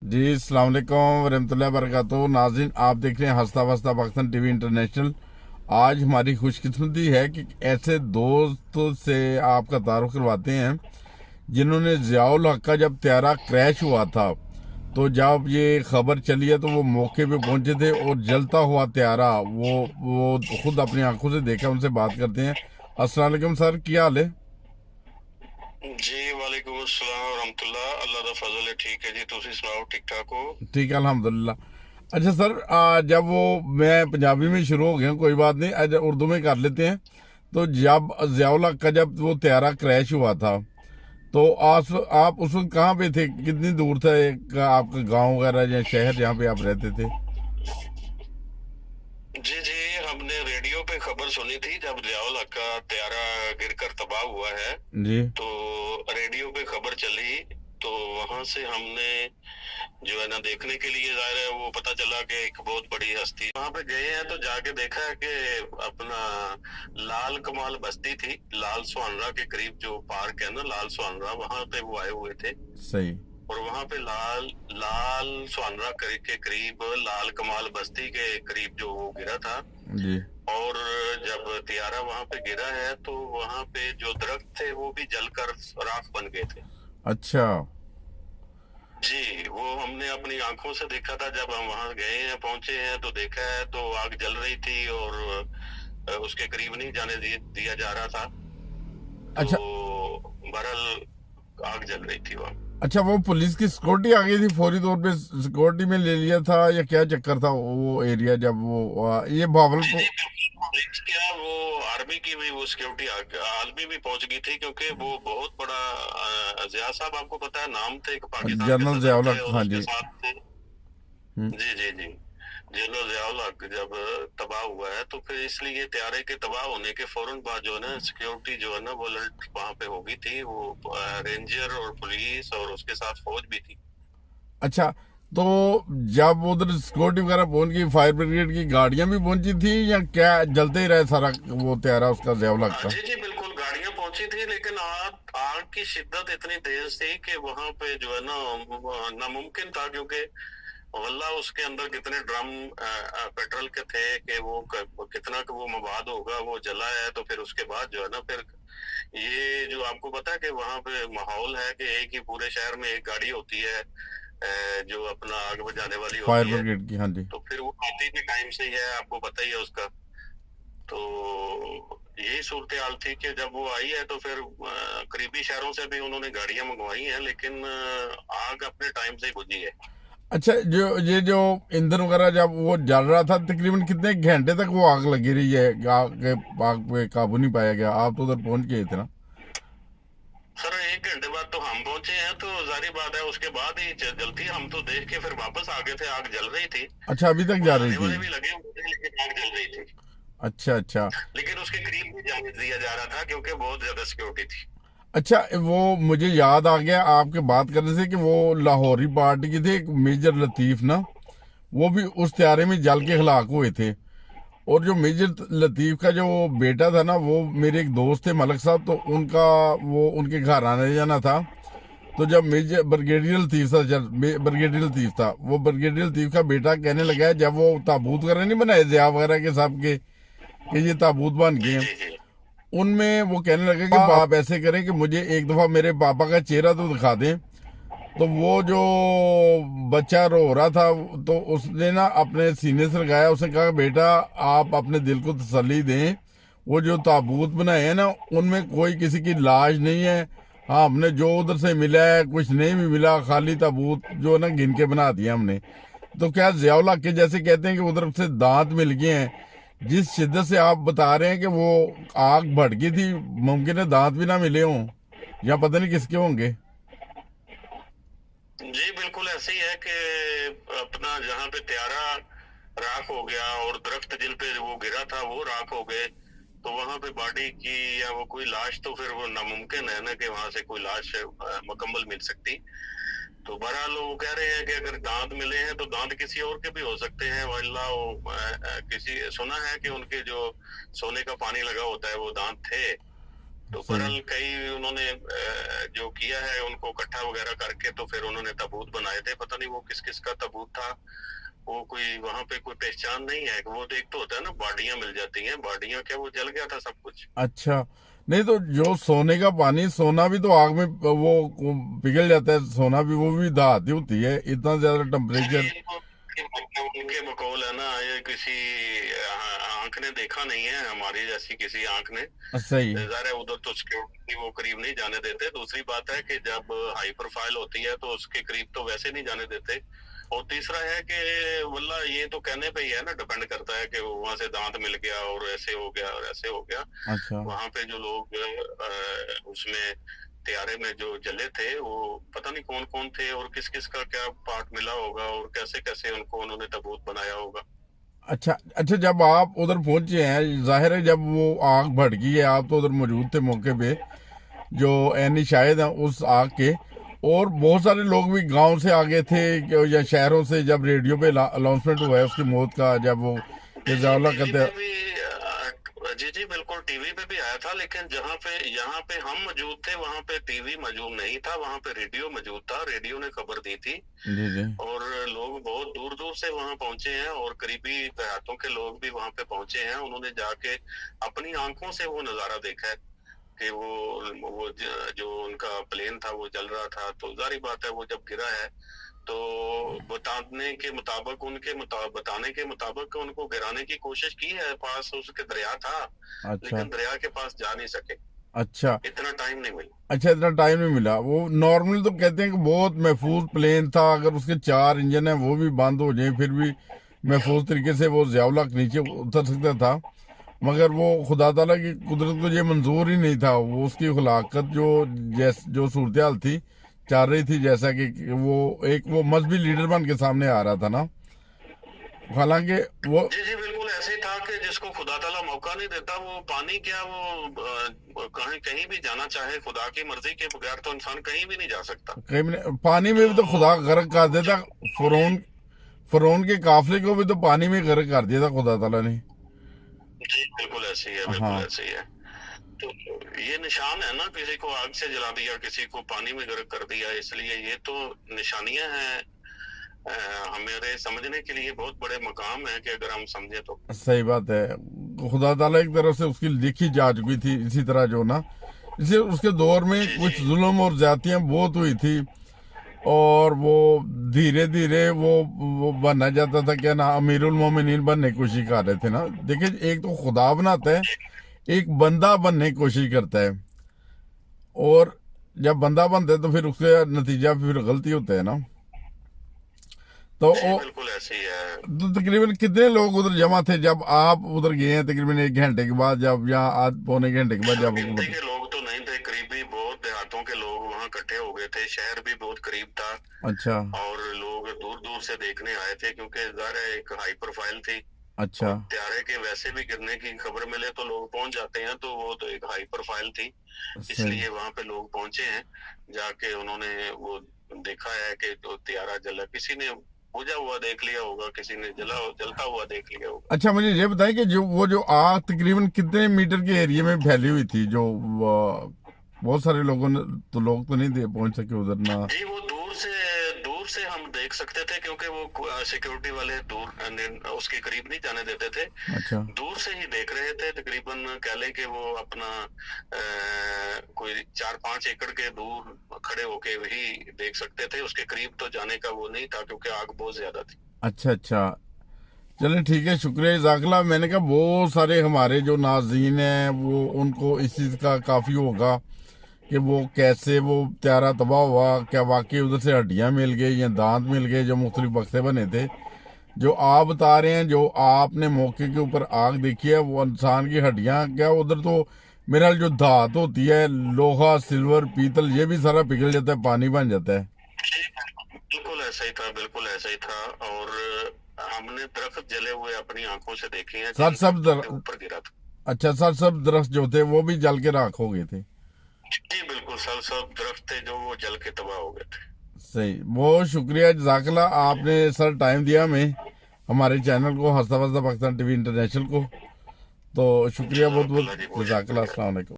जी अस्सलाम वालेकुम रहमतुल्लाहि वबरकातुहू। नाज़रीन, आप देख रहे हैं हंसता वस्ता पाकिस्तान टीवी इंटरनेशनल। आज हमारी खुशकिस्मती है कि ऐसे दोस्त से आपका तारुफ करवाते हैं जिन्होंने ज़ियाउल हक का जब त्यारा क्रैश हुआ था, तो जब ये खबर चली है तो वो मौके पे पहुंचे थे और जलता हुआ त्यारा वो खुद अपनी आंखों से देखा। उनसे बात करते हैं। अस्सलाम वालेकुम सर, क्या हाल है? जी वालेकुम अस्सलाम रहमतुल्लाह। अल्लाह दा फजल है। ठीक है जी, तुसी सुनाओ, ठीक ठाक हो? ठीक है, अल्हम्दुलिल्लाह। अच्छा सर, जब वो मैं पंजाबी में शुरू हो गया, कोई बात नहीं, आज उर्दू में कर लेते हैं। तो जब ज़ियाउल हक का जब वो त्यारा क्रैश हुआ था, तो आप उस वक्त कहाँ पे थे? कितनी दूर था आपका गांव वगैरह या शहर जहाँ पे आप रहते थे? जी जी, हमने रेडियो पे खबर सुनी थी जब ज़ियाउल हक का त्यारा गिरकर तबाह हुआ है। जी। तो रेडियो पे खबर चली, तो वहां से हमने जो है ना देखने के लिए जाहिर है वो पता चला कि एक बहुत बड़ी हस्ती वहां पे गए हैं। तो जाके देखा है कि अपना लाल कमाल बस्ती थी, लाल सुहानरा के करीब जो पार्क है ना, लाल सुहानरा, वहां पे वो आए हुए थे। सही। और वहां पे लाल लाल सुहानरा के करीब लाल कमाल बस्ती के करीब जो वो गिरा था। जी। और जब तियारा वहां पे गिरा है तो वहां पे जो दरख्त थे वो भी जलकर राख बन गए थे। अच्छा। जी, वो हमने अपनी आंखों से देखा था। जब हम वहां गए हैं, पहुंचे हैं, तो देखा है तो आग जल रही थी और उसके करीब नहीं जाने दिया जा रहा था। तो अच्छा। बहरहाल आग जल रही थी वहां। अच्छा, वो पुलिस की सिक्योरिटी आ गई थी फौरी तौर पे? सिक्योरिटी में ले लिया था या क्या चक्कर था वो एरिया जब वो ये जी भावलपुर? जी बिल्कुल, पुलिस क्या, वो आर्मी की भी वो सिक्योरिटी आर्मी भी पहुंच गई थी, क्योंकि वो बहुत बड़ा जिया साहब, आपको पता है नाम थे, एक पाकिस्तान के जनरल सदर ज़ियाउल थे हक, और हाँ उसके जी। साथ थे। हम्म। जी जी जी, जनरल ज़ियाउल हक जब तबाह हुआ है तो फिर इसलिए त्यारे के तबाह होने के फौरन बाद जो है ना सिक्योरिटी जो है ना वो अलर्ट वहां पे हो गई थी। वो रेंजर और पुलिस और उसके साथ फौज भी थी। अच्छा, तो जब उधर सिक्योरिटी वगैरह पहुंच गई, फायर ब्रिगेड की गाड़ियां भी पहुंची थी या क्या जलते ही रहे सारा वो त्यारा उसका ज़ियाउल हक का? जी जी बिल्कुल, गाड़ियां पहुंची थी, लेकिन आग आग की शिद्दत इतनी तेज थी कि वहां पे जो है ना नामुमकिन था, क्योंकि वल्लाह उसके अंदर कितने ड्रम पेट्रोल के थे कि वो कितना का वो मवाद होगा, वो जला है। तो फिर उसके बाद जो है ना फिर ये जो आपको पता है कि वहां पे माहौल है कि एक ही पूरे शहर में एक गाड़ी होती है जो अपना आग बुझाने वाली फायर होती है। ब्रिगेड की, हाँ जी। तो फिर वो आती भी टाइम से ही है, आपको पता ही है उसका। तो यही सूरत हाल थी कि जब वो आई है तो फिर करीबी शहरों से भी उन्होंने गाड़ियां मंगवाई हैं, लेकिन आग अपने टाइम से ही बुझी है। अच्छा, जो ईंधन वगैरह जब वो जल रहा था, तकरीबन कितने घंटे तक वो आग लगी रही है? आग पे काबू नहीं पाया गया? आप तो उधर पहुंच गए थे ना? सर 1 घंटे बाद तो हम पहुंचे हैं, तो जारी बात है उसके बाद ही जलती। हम तो देख के फिर वापस आ गए थे, आग जल रही थी। अच्छा, अभी तक जा रही बुझाने थी? वाले भी लगे हुए थे, लेकिन आग जल रही थी। अच्छा अच्छा। लेकिन उसके करीब भी जाने दिया जा रहा था क्योंकि बहुत ज्यादा सिक्योरिटी थी। अच्छा, वो मुझे याद आ गया आपके बात करने से कि वो लाहौरी पार्टी के थे, एक मेजर लतीफ ना, वो भी उस त्यारे में जल के जी हलाक हुए थे। और जो मेजर लतीफ का जो बेटा था ना, वो मेरे एक दोस्त थे मलक साहब, तो उनका वो उनके घर आने जाना था। तो जब मेजर ब्रिगेडियर लतीफ था, ब्रिगेडियर लतीफ था, वो ब्रिगेडियर लतीफ का बेटा कहने लगा, जब वो ताबूत वगैरह नहीं बनाए जिया वगैरह के सब के कि ये ताबूत बन जी गए हैं, जी जी उनमें वो कहने लगे कि आप ऐसे करें कि मुझे एक दफा मेरे पापा का चेहरा तो दिखा दें। तो वो जो बच्चा रो रहा था, तो उसने ना अपने सीने से लगाया, उसने कहा बेटा आप अपने दिल को तसल्ली दें, वो जो ताबूत बनाए हैं ना, उनमें कोई किसी की लाश नहीं है। हाँ, हमने जो उधर से मिला है कुछ नहीं भी मिला, खाली ताबूत जो है ना गिन के बना दिया हमने। तो क्या ज़ियाउल हक के जैसे कहते हैं कि उधर से दांत मिल गए हैं? जिस शिद्दत से आप बता रहे हैं कि वो आग भड़की थी, मुमकिन है दांत भी ना मिले हों, या पता नहीं किसके होंगे। जी बिल्कुल ऐसे ही है कि अपना जहाँ पे त्यारा राख हो गया और दरख्त जिन पे वो गिरा था वो राख हो गए, तो वहां पे बॉडी की या वो कोई लाश, तो फिर वो नामुमकिन है ना कि वहां से कोई लाश मुकम्मल मिल सकती। तो बहरहाल वो कह रहे हैं कि अगर दांत मिले हैं तो दांत किसी और के भी हो सकते हैं, वल्ला वो किसी सुना है कि उनके जो सोने का पानी लगा होता है वो दांत थे। तो सही। बहरहाल कई उन्होंने जो किया है उनको इकट्ठा वगैरह करके तो फिर उन्होंने ताबूत बनाए थे, पता नहीं वो किस किस का ताबूत था, वो कोई वहां पे कोई पहचान नहीं है। वो तो एक तो होता है ना बाडियां मिल जाती हैं, बाडियां क्या वो जल गया था सब कुछ। अच्छा, नहीं तो जो सोने का पानी, सोना भी तो आग में वो पिघल जाता है, सोना भी, वो भी धातु होती है, इतना ज्यादा टेम्परेचर। ये तो उनके बकौल है ना, ये किसी आंख ने देखा नहीं है, हमारी जैसी किसी आंख ने। सही। जाहिर है उधर तो सिक्योरिटी वो करीब नहीं जाने देते। दूसरी बात है कि जब हाई प्रोफाइल होती है तो उसके करीब तो वैसे नहीं जाने देते। और तीसरा है कि वल्ला ये तो कहने पे ही है ना, डिपेंड करता है कि वहां से दांत मिल गया और ऐसे हो गया और ऐसे हो गया। अच्छा। वहां पे जो लोग उसमें त्यारे में जो जले थे वो पता नहीं कौन कौन थे और किस किस का क्या पार्ट मिला होगा और कैसे कैसे उनको उन्होंने ताबूत बनाया होगा। अच्छा अच्छा, जब आप उधर पहुंचे हैं, जाहिर है जब वो आग भड़की है, आप तो उधर मौजूद थे मौके पे, जो एनी शायद हैं उस आग के, और बहुत सारे लोग भी गांव से आगे थे या शहरों से, जब रेडियो पे अनाउंसमेंट हुआ है उसकी मौत का, जब वो जी जी जजावल्ला टीवी कहते पे हैं। भी जी जी बिल्कुल टीवी पे भी आया था, लेकिन जहाँ पे यहाँ पे हम मौजूद थे वहां पे टीवी मौजूद नहीं था, वहां पे रेडियो मौजूद था, रेडियो ने खबर दी थी। जी जी। और लोग बहुत दूर दूर से वहां पहुंचे हैं और करीबी देहातों के लोग भी वहां पे पहुंचे हैं। उन्होंने जाके अपनी आंखों से वो नजारा देखा है कि वो जो उनका प्लेन था वो जल रहा था। तो जारी बात है वो जब गिरा है तो बताने के मुताबिक बताने के मुताबिक उनको गिराने की कोशिश की है, पास उसके दरिया था अच्छा लेकिन दरिया के पास जा नहीं सके, अच्छा इतना टाइम नहीं मिला। अच्छा, इतना टाइम नहीं मिला। वो नॉर्मली तो कहते हैं कि बहुत महफूज प्लेन था, अगर उसके 4 इंजन है वो भी बंद हो जाए फिर भी महफूज तरीके से वो ज़ियाउल्लाह नीचे उतर सकता था, मगर वो खुदा ताला की कुदरत को ये मंजूर ही नहीं था। वो उसकी खिलाकत जो सूरत हाल थी, चल रही थी, जैसा कि वो मजहबी लीडर बन के सामने आ रहा था ना, हालांकि वो। जी जी बिल्कुल ऐसे ही था कि जिसको खुदा ताला मौका नहीं देता वो पानी क्या वो कहीं कहीं भी जाना चाहे, खुदा की मर्जी के बगैर तो इंसान कहीं भी नहीं जा सकता। कहीं भी पानी में भी तो खुदा गर्क कर देता। फरौन फरौन के काफिले को भी तो पानी में गर्क कर दिया था खुदा ताला ने। जी बिल्कुल ऐसे ही है, बिल्कुल हाँ। ऐसे ही है। तो ये निशान है ना, किसी को आग से जला दिया, किसी को पानी में गर्क कर दिया, इसलिए ये तो निशानियां हैं। हमारे समझने के लिए बहुत बड़े मकाम है कि अगर हम समझे तो। सही बात है। खुदा ताला एक तरफ से उसकी लिखी जा चुकी थी, इसी तरह जो ना, इसे उसके दौर में जी कुछ जी जुल्म और ज्यादतियां बहुत हुई थी, और वो धीरे धीरे वो बनना जाता था, क्या ना, अमीरुल मोमिनीन बनने की कोशिश कर रहे थे ना। देखिए, एक तो खुदा बनाता है, एक बंदा बनने की कोशिश करता है, और जब बंदा बनता है तो फिर उसका नतीजा फिर गलती होता है ना। तो जी वो बिल्कुल ऐसे ही है। तो तकरीबन कितने लोग उधर जमा थे जब आप उधर गए हैं? तकरीबन 1 घंटे के बाद, जब या आध पौने घंटे के बाद जब आपको गिनती पता। के लोग तो नहीं थे, करीबी बहुत देहातों के लोग वहां इकट्ठे हो गए थे, शहर भी बहुत करीब था अच्छा और लोग दूर दूर से देखने आए थे क्योंकि ज़ाहिर है एक हाई प्रोफाइल थी। अच्छा। और त्यारे के वैसे भी गिरने की खबर मिले तो लोग पहुंच जाते हैं, तो वो तो एक हाई प्रोफाइल थी, सही। इसलिए वहां पे लोग पहुंचे हैं। जाके उन्होंने वो देखा है कि तो त्यारा जला, किसी ने बुझा हुआ देख लिया होगा, किसी ने जलता हुआ देख लिया होगा। अच्छा, मुझे ये बताएं कि जो आग तकरीबन कितने मीटर के एरिया में फैली हुई थी, बहुत सारे लोगों ने, तो लोग तो नहीं दे पहुंच सके उधर ना। जी वो दूर से हम देख सकते थे क्योंकि वो सिक्योरिटी वाले उसके करीब नहीं जाने देते थे। अच्छा दूर से ही देख रहे थे, तकरीबन कह लें कि वो अपना कोई 4-5 एकड़ के दूर खड़े होके ही देख सकते थे, उसके करीब तो जाने का वो नहीं था क्योंकि आग बहुत ज्यादा थी। अच्छा अच्छा, चलें ठीक है, शुक्रिया जज़ाकल्लाह। मैंने कहा बहुत सारे हमारे जो नाज़रीन हैं वो, उनको इस चीज़ का काफ़ी होगा कि वो कैसे वो त्यारा तबाह हुआ, क्या वाकई उधर से हड्डियां मिल गई या दांत मिल गए जो मुख्तलिफ बक्से बने थे, जो आप बता रहे हैं, जो आपने मौके के ऊपर आग देखी है, वो इंसान की हड्डियां, क्या उधर तो मेरा जो धात होती है, लोहा सिल्वर पीतल, ये भी सारा पिघल जाता है, पानी बन जाता है। बिल्कुल ऐसा ही था, बिल्कुल ऐसा ही था। और हमने दरख्त जले हुए अपनी आंखों से देखे हैं सर सब जिनके ऊपर गिरा था। अच्छा, सर सब दरख्त जो थे वो भी जल के राख हो गए थे? जी बिल्कुल, सब दरख्त थे जो वो जल के तबाह हो गए थे। सही, बहुत शुक्रिया जज़ाकल्लाह, आपने सर टाइम दिया हमें, हमारे चैनल को, हंसता वसता पाकिस्तान टीवी इंटरनेशनल को। तो शुक्रिया बहुत जज़ाकल्लाह जी, बहुत, बहुत जज़ाकल्लाह, शुक्रिया। अस्सलाम वालेकुम।